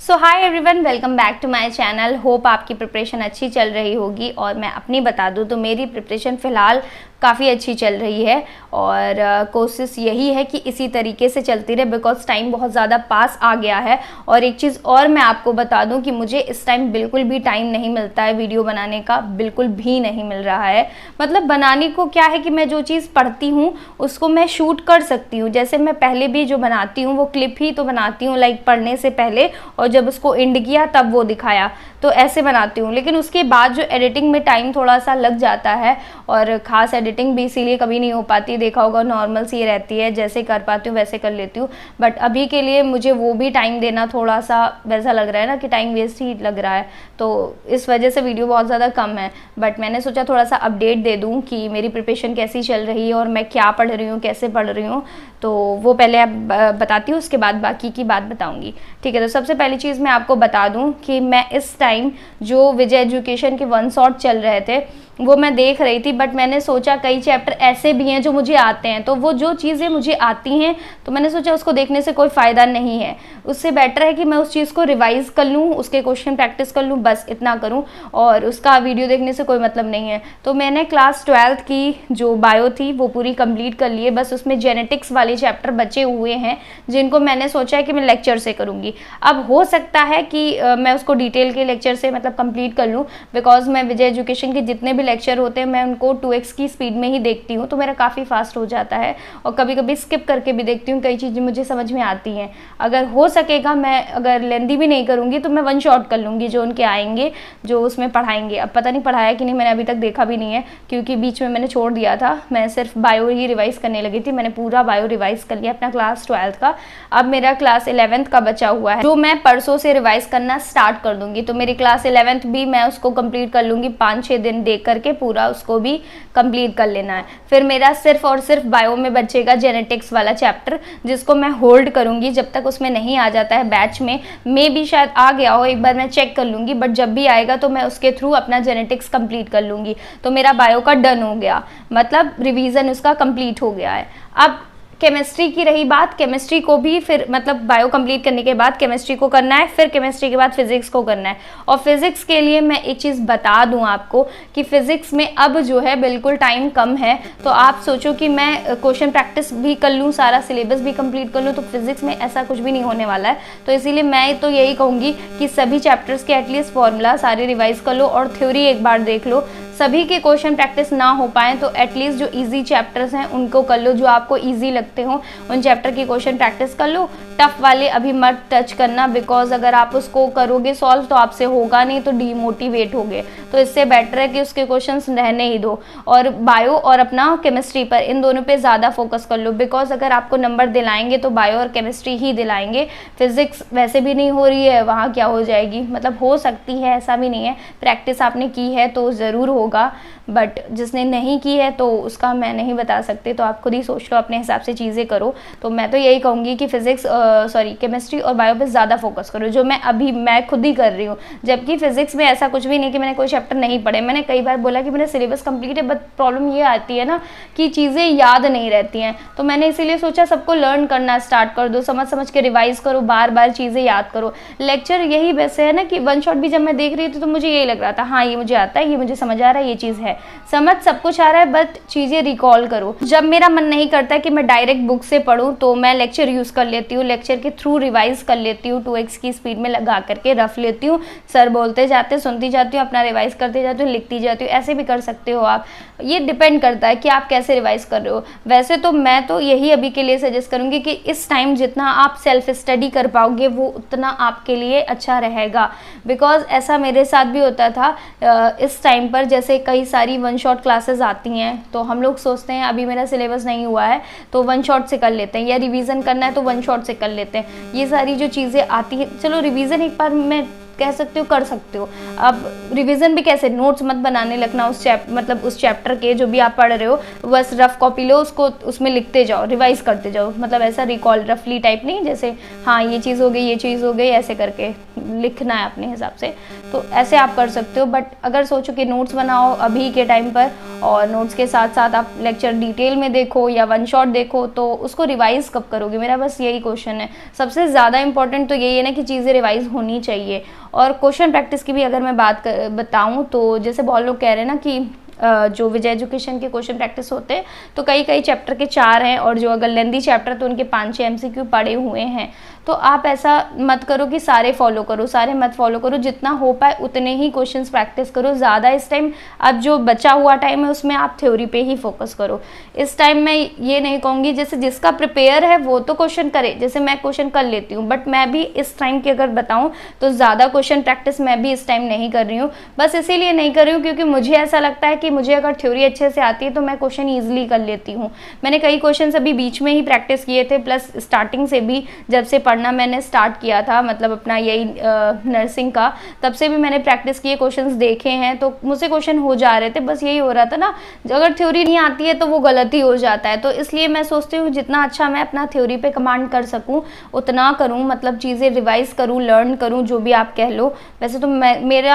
So hi everyone, welcome back to my channel. Hope आपकी preparation अच्छी चल रही होगी। और मैं अपनी बता दूं तो मेरी प्रिपरेशन फ़िलहाल काफ़ी अच्छी चल रही है और कोशिश यही है कि इसी तरीके से चलती रहे, बिकॉज टाइम बहुत ज़्यादा पास आ गया है। और एक चीज़ और मैं आपको बता दूं कि मुझे इस टाइम बिल्कुल भी टाइम नहीं मिलता है वीडियो बनाने का, बिल्कुल भी नहीं मिल रहा है। मतलब बनाने को क्या है कि मैं जो चीज़ पढ़ती हूँ उसको मैं शूट कर सकती हूँ। जैसे मैं पहले भी जो बनाती हूँ वो क्लिप ही तो बनाती हूँ, लाइक पढ़ने से पहले, और जब उसको एंड किया तब वो दिखाया, तो ऐसे बनाती हूँ। लेकिन उसके बाद जो एडिटिंग में टाइम थोड़ा सा लग जाता है, और ख़ास एडिटिंग भी इसीलिए कभी नहीं हो पाती। देखा होगा नॉर्मल सी रहती है, जैसे कर पाती हूँ वैसे कर लेती हूँ। बट अभी के लिए मुझे वो भी टाइम देना थोड़ा सा वैसा लग रहा है ना कि टाइम वेस्ट ही लग रहा है, तो इस वजह से वीडियो बहुत ज़्यादा कम है। बट मैंने सोचा थोड़ा सा अपडेट दे दूँ कि मेरी प्रिपरेशन कैसी चल रही है और मैं क्या पढ़ रही हूँ, कैसे पढ़ रही हूँ। तो वो पहले आप बताती हूँ, उसके बाद बाकी की बात बताऊँगी। ठीक है, तो सबसे पहली चीज़ मैं आपको बता दूं कि मैं इस टाइम जो विजय एजुकेशन के 1 शॉट चल रहे थे वो मैं देख रही थी। बट मैंने सोचा कई चैप्टर ऐसे भी हैं जो मुझे आते हैं, तो वो जो चीज़ें मुझे आती हैं तो मैंने सोचा उसको देखने से कोई फ़ायदा नहीं है। उससे बेटर है कि मैं उस चीज़ को रिवाइज़ कर लूँ, उसके क्वेश्चन प्रैक्टिस कर लूँ, बस इतना करूँ, और उसका वीडियो देखने से कोई मतलब नहीं है। तो मैंने क्लास 12th की जो बायो थी वो पूरी कंप्लीट कर ली है। बस उसमें जेनेटिक्स वाले चैप्टर बचे हुए हैं जिनको मैंने सोचा है कि मैं लेक्चर से करूँगी। अब हो सकता है कि मैं उसको डिटेल के लेक्चर से मतलब कंप्लीट कर लूँ, बिकॉज मैं विजय एजुकेशन के जितने भी लेक्चर होते हैं मैं उनको 2x की स्पीड में ही देखती हूँ, तो मेरा काफ़ी फास्ट हो जाता है। और कभी कभी स्किप करके भी देखती हूँ, कई चीज़ें मुझे समझ में आती हैं। अगर हो सकेगा मैं अगर लेंदी भी नहीं करूँगी तो मैं 1 शॉट कर लूँगी जो उनके आएंगे, जो उसमें पढ़ाएंगे। अब पता नहीं पढ़ाया कि नहीं, मैंने अभी तक देखा भी नहीं है, क्योंकि बीच में मैंने छोड़ दिया था। मैं सिर्फ बायो ही रिवाइज़ करने लगी थी। मैंने पूरा बायो रिवाइज़ कर लिया अपना क्लास 12th का। अब मेरा क्लास 11th का बचा हुआ है जो मैं परसों से रिवाइज़ करना स्टार्ट कर दूंगी। तो मेरी क्लास 11th भी मैं उसको कंप्लीट कर लूँगी, 5-6 दिन देख करके पूरा उसको भी कंप्लीट कर लेना है। फिर मेरा सिर्फ और सिर्फ बायो में बचेगा जेनेटिक्स वाला चैप्टर, जिसको मैं होल्ड करूँगी जब तक उसमें नहीं आ जाता है बैच में। भी शायद आ गया हो, एक बार मैं चेक कर लूँगी, बट जब भी आएगा तो मैं उसके थ्रू अपना जेनेटिक्स कंप्लीट कर लूँगी। तो मेरा बायो का डन हो गया, मतलब रिवीजन उसका कंप्लीट हो गया है। अब केमिस्ट्री की रही बात, केमिस्ट्री को भी फिर मतलब बायो कंप्लीट करने के बाद केमिस्ट्री को करना है, फिर केमिस्ट्री के बाद फिजिक्स को करना है। और फिजिक्स के लिए मैं एक चीज़ बता दूं आपको कि फिजिक्स में अब जो है बिल्कुल टाइम कम है। तो आप सोचो कि मैं क्वेश्चन प्रैक्टिस भी कर लूँ, सारा सिलेबस भी कंप्लीट कर लूँ, तो फिजिक्स में ऐसा कुछ भी नहीं होने वाला है। तो इसीलिए मैं तो यही कहूँगी कि सभी चैप्टर्स के एटलीस्ट फॉर्मूला सारे रिवाइज कर लो और थ्योरी एक बार देख लो। सभी के क्वेश्चन प्रैक्टिस ना हो पाए तो एटलीस्ट जो इजी चैप्टर्स हैं उनको कर लो, जो आपको इजी लगते हो उन चैप्टर की क्वेश्चन प्रैक्टिस कर लो। टफ वाले अभी मत टच करना, बिकॉज अगर आप उसको करोगे सॉल्व तो आपसे होगा नहीं, तो डीमोटिवेट होगे। तो इससे बेटर है कि उसके क्वेश्चंस रहने ही दो, और बायो और अपना केमिस्ट्री पर, इन दोनों पे ज़्यादा फोकस कर लो। बिकॉज अगर आपको नंबर दिलाएंगे तो बायो और केमिस्ट्री ही दिलाएंगे। फिजिक्स वैसे भी नहीं हो रही है, वहाँ क्या हो जाएगी, मतलब हो सकती है, ऐसा भी नहीं है। प्रैक्टिस आपने की है तो ज़रूर होगा, बट जिसने नहीं की है तो उसका मैं नहीं बता सकती। तो आप खुद ही सोच लो, अपने हिसाब से चीज़ें करो। तो मैं तो यही कहूँगी कि फिजिक्स केमिस्ट्री और बायो पे ज़्यादा फोकस करो, जो मैं खुद ही कर रही हूँ। जबकि फिजिक्स में ऐसा कुछ भी नहीं कि मैंने कोई चैप्टर नहीं पढ़े। मैंने कई बार बोला कि मेरा सिलेबस कंप्लीट है, बट प्रॉब्लम ये आती है ना कि चीज़ें याद नहीं रहती हैं। तो मैंने इसीलिए सोचा सबको लर्न करना स्टार्ट कर दो, समझ समझ के रिवाइज करो, बार बार चीज़ें याद करो। लेक्चर यही वैसे है ना कि 1 शॉट भी जब मैं देख रही थी तो मुझे यही लग रहा था, हाँ ये मुझे आता है, ये मुझे समझ आ रहा है, ये चीज़ है, समझ सब कुछ आ रहा है, बट चीज़ें रिकॉल करो। जब मेरा मन नहीं करता कि मैं डायरेक्ट बुक से पढूं तो मैं लेक्चर यूज़ कर लेती हूँ, लेक्चर के थ्रू रिवाइज कर लेती हूँ, 2x की स्पीड में लगा करके रफ लेती हूँ, सर बोलते जाते सुनती जाती हूँ, अपना रिवाइज करते जाती हूँ, लिखती जाती हूँ। ऐसे भी कर सकते हो आप, ये डिपेंड करता है कि आप कैसे रिवाइज कर रहे हो। वैसे तो मैं तो यही अभी के लिए सजेस्ट करूँगी कि इस टाइम जितना आप सेल्फ स्टडी कर पाओगे वो उतना आपके लिए अच्छा रहेगा। बिकॉज ऐसा मेरे साथ भी होता था इस टाइम पर, जैसे कई सारी 1 शॉट क्लासेस आती हैं तो हम लोग सोचते हैं अभी मेरा सिलेबस नहीं हुआ है तो 1 शॉट से कर लेते हैं, या रिवीजन करना है तो 1 शॉट से कर लेते हैं। ये सारी जो चीज़ें आती हैं, चलो रिवीजन एक बार मैं कह सकते हो कर सकते हो। अब रिवीजन भी कैसे, नोट्स मत बनाने लगना उस चैप्टर के जो भी आप पढ़ रहे हो, बस रफ कॉपी लो, उसको उसमें लिखते जाओ, रिवाइज करते जाओ, मतलब ऐसा रिकॉल रफली टाइप नहीं, जैसे हाँ ये चीज़ हो गई, ये चीज़ हो गई, ऐसे करके लिखना है अपने हिसाब से। तो ऐसे आप कर सकते हो। बट अगर सोचो कि नोट्स बनाओ अभी के टाइम पर और नोट्स के साथ साथ आप लेक्चर डिटेल में देखो या वन शॉट देखो, तो उसको रिवाइज कब करोगे, मेरा बस यही क्वेश्चन है। सबसे ज़्यादा इंपॉर्टेंट तो यही है ना कि चीज़ें रिवाइज होनी चाहिए। और क्वेश्चन प्रैक्टिस की भी अगर मैं बताऊँ तो जैसे बहुत लोग कह रहे हैं ना कि जो विजय एजुकेशन के क्वेश्चन प्रैक्टिस होते हैं तो कई चैप्टर के 4 हैं, और जो अगर लेंदी चैप्टर तो उनके 5-6 MCQ पड़े हुए हैं। तो आप ऐसा मत करो कि सारे फॉलो करो, सारे मत फॉलो करो, जितना हो पाए उतने ही क्वेश्चंस प्रैक्टिस करो। ज़्यादा इस टाइम अब जो बचा हुआ टाइम है उसमें आप थ्योरी पे ही फोकस करो। इस टाइम मैं ये नहीं कहूँगी, जैसे जिसका प्रिपेयर है वो तो क्वेश्चन करे, जैसे मैं क्वेश्चन कर लेती हूँ, बट मैं भी इस टाइम की अगर बताऊँ तो ज़्यादा क्वेश्चन प्रैक्टिस मैं भी इस टाइम नहीं कर रही हूँ। बस इसीलिए नहीं कर रही हूँ क्योंकि मुझे ऐसा लगता है कि मुझे अगर थ्योरी अच्छे से आती है तो मैं क्वेश्चन ईजिली कर लेती हूँ। मैंने कई क्वेश्चन अभी बीच में ही प्रैक्टिस किए थे, प्लस स्टार्टिंग से भी जब से पढ़ना मैंने स्टार्ट किया था, मतलब अपना यही नर्सिंग का, तब से भी मैंने प्रैक्टिस किए, क्वेश्चंस देखे हैं, तो मुझसे क्वेश्चन हो जा रहे थे। बस यही हो रहा था ना, अगर थ्योरी नहीं आती है तो वो गलत ही हो जाता है। तो इसलिए मैं सोचती हूँ जितना अच्छा मैं अपना थ्योरी पे कमांड कर सकूँ उतना करूँ, मतलब चीज़ें रिवाइज करूँ, लर्न करूँ, जो भी आप कह लो। वैसे तो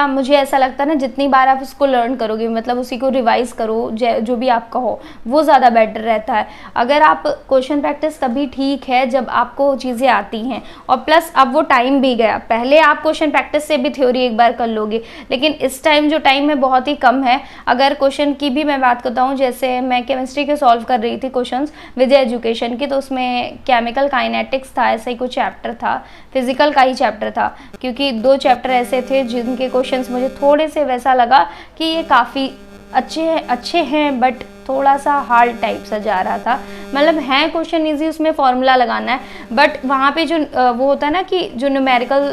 मुझे ऐसा लगता है ना, जितनी बार आप उसको लर्न करोगे, मतलब उसी को रिवाइज करो, जो भी आप कहो, वो ज़्यादा बेटर रहता है। अगर आप क्वेश्चन प्रैक्टिस तभी ठीक है जब आपको चीज़ें आती हैं, और प्लस अब वो टाइम भी गया। पहले आप क्वेश्चन प्रैक्टिस से भी थ्योरी एक बार कर लोगे, लेकिन इस टाइम जो टाइम है बहुत ही कम है। अगर क्वेश्चन की भी मैं बात करता हूँ, जैसे मैं केमिस्ट्री के सॉल्व कर रही थी क्वेश्चंस विजय एजुकेशन की, तो उसमें केमिकल काइनेटिक्स था, ऐसा ही कुछ चैप्टर था, फिजिकल का ही चैप्टर था, क्योंकि 2 चैप्टर ऐसे थे जिनके क्वेश्चंस मुझे थोड़े से वैसा लगा कि ये काफ़ी अच्छे हैं बट थोड़ा सा हार्ड टाइप सा जा रहा था। मतलब है क्वेश्चन इजी, उसमें फॉर्मूला लगाना है, बट वहाँ पे जो वो होता है ना कि जो न्यूमेरिकल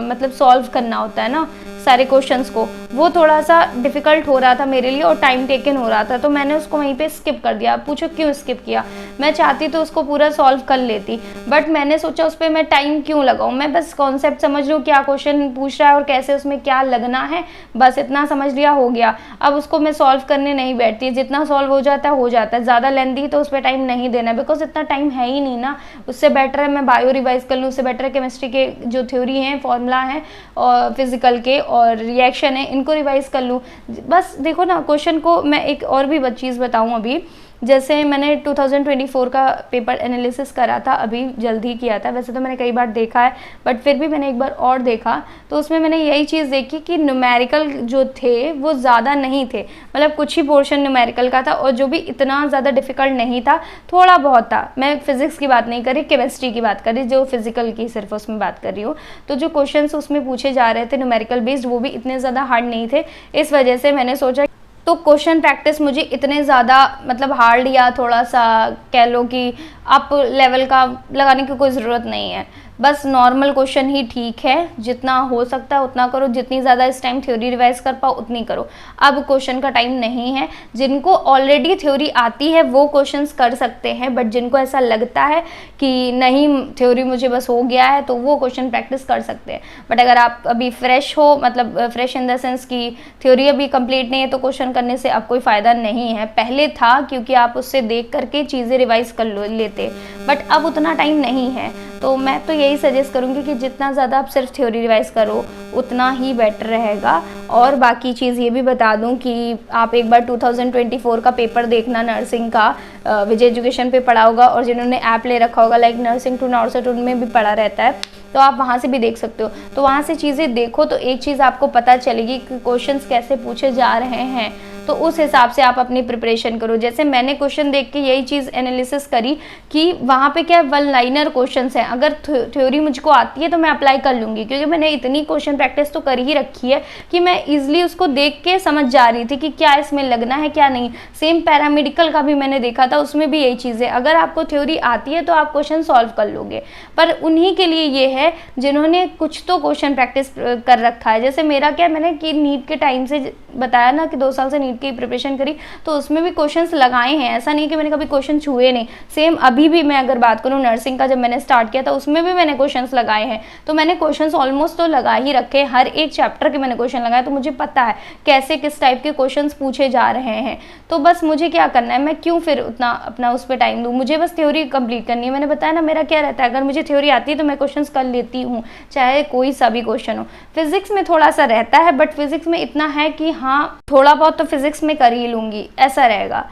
मतलब सॉल्व करना होता है ना सारे क्वेश्चंस को, वो थोड़ा सा डिफ़िकल्ट हो रहा था मेरे लिए और टाइम टेकन हो रहा था, तो मैंने उसको वहीं पे स्किप कर दिया। पूछो क्यों स्किप किया? मैं चाहती तो उसको पूरा सॉल्व कर लेती, बट मैंने सोचा उस पर मैं टाइम क्यों लगाऊं, मैं बस कॉन्सेप्ट समझ लूँ क्या क्वेश्चन पूछ रहा है और कैसे उसमें क्या लगना है, बस इतना समझ लिया, हो गया। अब उसको मैं सॉल्व करने नहीं बैठती, जितना सॉल्व हो जाता है। ज़्यादा लेंदी तो उस पर टाइम नहीं देना, बिकॉज इतना टाइम है ही नहीं ना। उससे बेटर है मैं बायो रिवाइज कर लूँ, उससे बेटर है केमिस्ट्री के जो थ्योरी हैं, फॉर्मूला हैं, और फिजिकल के और रिएक्शन है, इनको रिवाइज कर लूँ। बस देखो ना, क्वेश्चन को मैं एक और भी चीज़ बताऊँ अभी, जैसे मैंने 2024 का पेपर एनालिसिस करा था, अभी जल्दी किया था। वैसे तो मैंने कई बार देखा है, बट फिर भी मैंने एक बार और देखा, तो उसमें मैंने यही चीज़ देखी कि न्यूमेरिकल जो थे वो ज़्यादा नहीं थे, मतलब कुछ ही पोर्शन न्यूमेरिकल का था, और जो भी इतना ज़्यादा डिफ़िकल्ट नहीं था, थोड़ा बहुत था। मैं फिज़िक्स की बात नहीं कर रही, केमिस्ट्री की बात कर रही, जो फिजिकल की सिर्फ उसमें बात कर रही हूँ। तो जो क्वेश्चन उसमें पूछे जा रहे थे न्यूमेरिकल बेस्ड, वो भी इतने ज़्यादा हार्ड नहीं थे। इस वजह से मैंने सोचा तो क्वेश्चन प्रैक्टिस मुझे इतने ज़्यादा मतलब हार्ड या थोड़ा सा कह लो कि अप लेवल का लगाने की कोई ज़रूरत नहीं है। बस नॉर्मल क्वेश्चन ही ठीक है, जितना हो सकता है उतना करो, जितनी ज़्यादा इस टाइम थ्योरी रिवाइज कर पाओ उतनी करो। अब क्वेश्चन का टाइम नहीं है, जिनको ऑलरेडी थ्योरी आती है वो क्वेश्चंस कर सकते हैं, बट जिनको ऐसा लगता है कि नहीं थ्योरी मुझे बस हो गया है, तो वो क्वेश्चन प्रैक्टिस कर सकते हैं। बट अगर आप अभी फ्रेश हो, मतलब फ्रेश इन द सेंस की थ्योरी अभी कंप्लीट नहीं है, तो क्वेश्चन करने से अब कोई फ़ायदा नहीं है। पहले था क्योंकि आप उससे देख करके चीज़ें रिवाइज कर लेते, बट अब उतना टाइम नहीं है। तो मैं तो यही सजेस्ट करूँगी कि जितना ज़्यादा आप सिर्फ थ्योरी रिवाइज करो उतना ही बेटर रहेगा। और बाकी चीज़ ये भी बता दूं कि आप एक बार 2024 का पेपर देखना नर्सिंग का, विजय एजुकेशन पे पढ़ा होगा, और जिन्होंने ऐप ले रखा होगा लाइक नर्सिंग टू नॉर्सेट, उनमें भी पढ़ा रहता है, तो आप वहाँ से भी देख सकते हो। तो वहाँ से चीज़ें देखो तो एक चीज़ आपको पता चलेगी कि क्वेश्चंस कैसे पूछे जा रहे हैं, तो उस हिसाब से आप अपनी प्रिपरेशन करो। जैसे मैंने क्वेश्चन देख के यही चीज़ एनालिसिस करी कि वहाँ पे क्या वन लाइनर क्वेश्चंस हैं, अगर थ्योरी मुझको आती है तो मैं अप्लाई कर लूँगी, क्योंकि मैंने इतनी क्वेश्चन प्रैक्टिस तो कर ही रखी है कि मैं ईजिली उसको देख के समझ जा रही थी कि क्या इसमें लगना है क्या नहीं। सेम पैरामेडिकल का भी मैंने देखा था, उसमें भी यही चीज़ है, अगर आपको थ्योरी आती है तो आप क्वेश्चन सॉल्व कर लोगे। पर उन्हीं के लिए ये है जिन्होंने कुछ तो क्वेश्चन प्रैक्टिस कर रखा है। जैसे मेरा क्या, मैंने कि नीट के टाइम से बताया ना कि 2 साल से नीट की प्रिपरेशन करी तो उसमें भी क्वेश्चंस लगाए हैं, ऐसा नहीं कि मैंने कभी क्वेश्चन छुए नहीं। सेम अभी भी मैं अगर बात करूँ नर्सिंग का, जब मैंने स्टार्ट किया था उसमें भी मैंने क्वेश्चंस लगाए हैं। तो मैंने क्वेश्चंस ऑलमोस्ट तो लगा ही रखे, हर एक चैप्टर के मैंने क्वेश्चन लगाए, तो मुझे पता है कैसे किस टाइप के क्वेश्चंस पूछे जा रहे हैं। तो बस मुझे क्या करना है, मैं क्यों फिर उतना अपना उस पर टाइम दूँ, मुझे बस थ्योरी कंप्लीट करनी है। मैंने बताया ना मेरा क्या रहता है, अगर मुझे थ्योरी आती है तो मैं क्वेश्चंस कर लेती हूँ, चाहे कोई सा भी क्वेश्चन हो। फिजिक्स में थोड़ा सा रहता है, बट फिजिक्स में इतना है कि हाँ थोड़ा बहुत तो फिजिक्स में कर ही लूँगी, ऐसा रहेगा।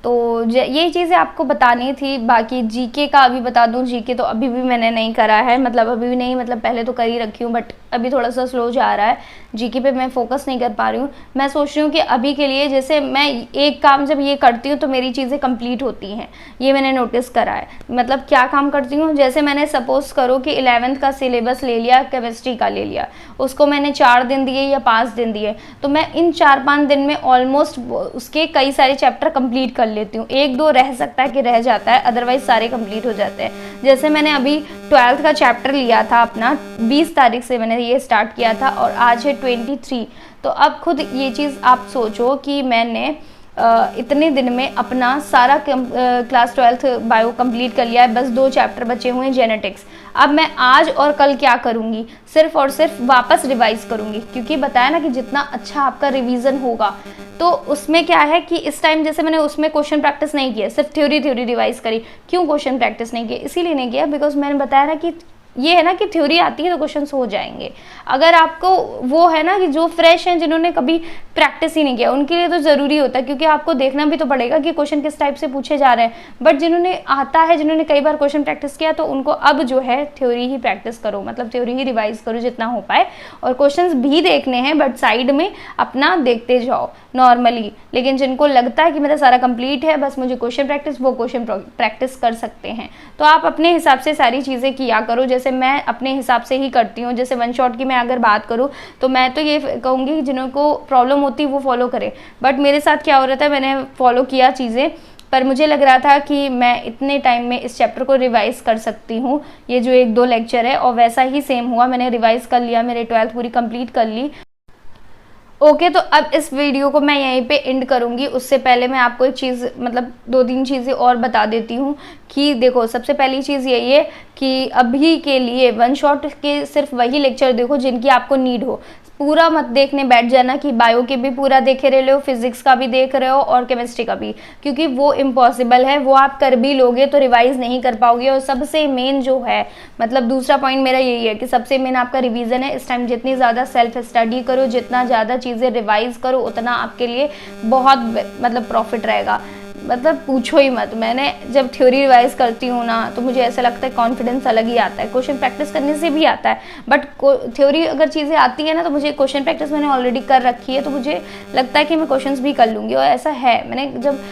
तो ये चीज़ें आपको बतानी थी। बाकी जीके का अभी बता दूं, जीके तो अभी भी मैंने नहीं करा है, मतलब अभी भी नहीं, मतलब पहले तो कर ही रखी हूँ, बट अभी थोड़ा सा स्लो जा रहा है, जीके पे मैं फोकस नहीं कर पा रही हूँ। मैं सोच रही हूँ कि अभी के लिए जैसे मैं एक काम जब ये करती हूँ तो मेरी चीज़ें कंप्लीट होती हैं, ये मैंने नोटिस करा है। मतलब क्या काम करती हूँ, जैसे मैंने सपोज करो कि 11th का सिलेबस ले लिया, केमिस्ट्री का ले लिया, उसको मैंने 4 दिन दिए या 5 दिन दिए, तो मैं इन 4-5 दिन में ऑलमोस्ट उसके कई सारे चैप्टर कंप्लीट कर लेती हूँ। 1-2 रह सकता है कि रह जाता है, अदरवाइज सारे कंप्लीट हो जाते हैं। जैसे मैंने अभी 12th का चैप्टर लिया था अपना, 20 तारीख से मैंने ये स्टार्ट किया था और आज है 23। तो अब खुद ये चीज़ आप सोचो कि मैंने इतने दिन में अपना सारा क्लास 12th बायो कंप्लीट कर लिया है, बस 2 चैप्टर बचे हुए हैं जेनेटिक्स। अब मैं आज और कल क्या करूँगी, सिर्फ और सिर्फ वापस रिवाइज करूँगी, क्योंकि बताया ना कि जितना अच्छा आपका रिवीजन होगा तो उसमें क्या है कि इस टाइम जैसे मैंने उसमें क्वेश्चन प्रैक्टिस नहीं किया, सिर्फ थ्योरी रिवाइज करी। क्यों क्वेश्चन प्रैक्टिस नहीं किया, इसीलिए नहीं किया बिकॉज मैंने बताया ना कि ये है ना कि थ्योरी आती है तो क्वेश्चंस हो जाएंगे। अगर आपको वो है ना कि जो फ्रेश हैं, जिन्होंने कभी प्रैक्टिस ही नहीं किया, उनके लिए तो ज़रूरी होता है, क्योंकि आपको देखना भी तो पड़ेगा कि क्वेश्चन किस टाइप से पूछे जा रहे हैं। बट जिन्होंने आता है, जिन्होंने कई बार क्वेश्चन प्रैक्टिस किया, तो उनको अब जो है थ्योरी ही प्रैक्टिस करो, मतलब थ्योरी ही रिवाइज करो जितना हो पाए, और क्वेश्चंस भी देखने हैं बट साइड में अपना देखते जाओ नॉर्मली। लेकिन जिनको लगता है कि मेरा सारा कंप्लीट है, बस मुझे क्वेश्चन प्रैक्टिस, वो क्वेश्चन प्रैक्टिस कर सकते हैं। तो आप अपने हिसाब से सारी चीज़ें किया करो, जैसे मैं अपने हिसाब से ही करती हूँ। जैसे वन शॉट की मैं अगर बात करूँ तो मैं तो ये कहूँगी कि जिनको प्रॉब्लम होती है वो फॉलो करें, बट मेरे साथ क्या हो रहा था, मैंने फॉलो किया चीज़ें, पर मुझे लग रहा था कि मैं इतने टाइम में इस चैप्टर को रिवाइज कर सकती हूँ, ये जो 1-2 लेक्चर है, और वैसा ही सेम हुआ, मैंने रिवाइज कर लिया, मेरे 12th पूरी कंप्लीट कर ली। ओके, तो अब इस वीडियो को मैं यहीं पे एंड करूँगी। उससे पहले मैं आपको एक चीज़, मतलब 2-3 चीज़ें और बता देती हूँ कि देखो, सबसे पहली चीज़ यही है कि अभी के लिए वन शॉट के सिर्फ वही लेक्चर देखो जिनकी आपको नीड हो। पूरा मत देखने बैठ जाना कि बायो के भी पूरा देखे रहे हो, फिजिक्स का भी देख रहे हो और केमिस्ट्री का भी, क्योंकि वो इम्पॉसिबल है, वो आप कर भी लोगे तो रिवाइज नहीं कर पाओगे। और सबसे मेन जो है, मतलब दूसरा पॉइंट मेरा यही है कि सबसे मेन आपका रिवीजन है। इस टाइम जितनी ज़्यादा सेल्फ स्टडी करो, जितना ज़्यादा चीज़ें रिवाइज करो, उतना आपके लिए बहुत मतलब प्रॉफिट रहेगा। मतलब पूछो ही मत, मैंने जब थ्योरी रिवाइज करती हूँ ना, तो मुझे ऐसा लगता है कॉन्फिडेंस अलग ही आता है। क्वेश्चन प्रैक्टिस करने से भी आता है, बट थ्योरी अगर चीज़ें आती है ना, तो मुझे क्वेश्चन प्रैक्टिस मैंने ऑलरेडी कर रखी है, तो मुझे लगता है कि मैं क्वेश्चंस भी कर लूँगी। और ऐसा है, मैंने जब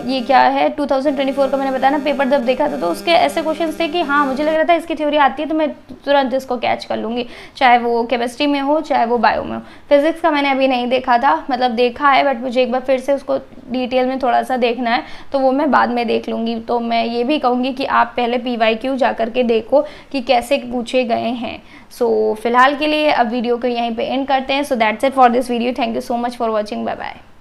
ये क्या है 2024 का मैंने बताया ना पेपर जब देखा था, तो उसके ऐसे क्वेश्चन थे कि हाँ मुझे लग रहा था इसकी थ्योरी आती है तो मैं तुरंत इसको कैच कर लूँगी, चाहे वो केमिस्ट्री में हो चाहे वो बायो में हो। फिजिक्स का मैंने अभी नहीं देखा था, मतलब देखा है, बट मुझे एक बार फिर से उसको डिटेल में थोड़ा सा देखना है, तो वो मैं बाद में देख लूँगी। तो मैं ये भी कहूँगी कि आप पहले PYQ जा करके देखो कि कैसे पूछे गए हैं। सो फिलहाल के लिए अब वीडियो को यहीं पे एंड करते हैं। So that's it for this video. Thank you so much for watching. Bye bye.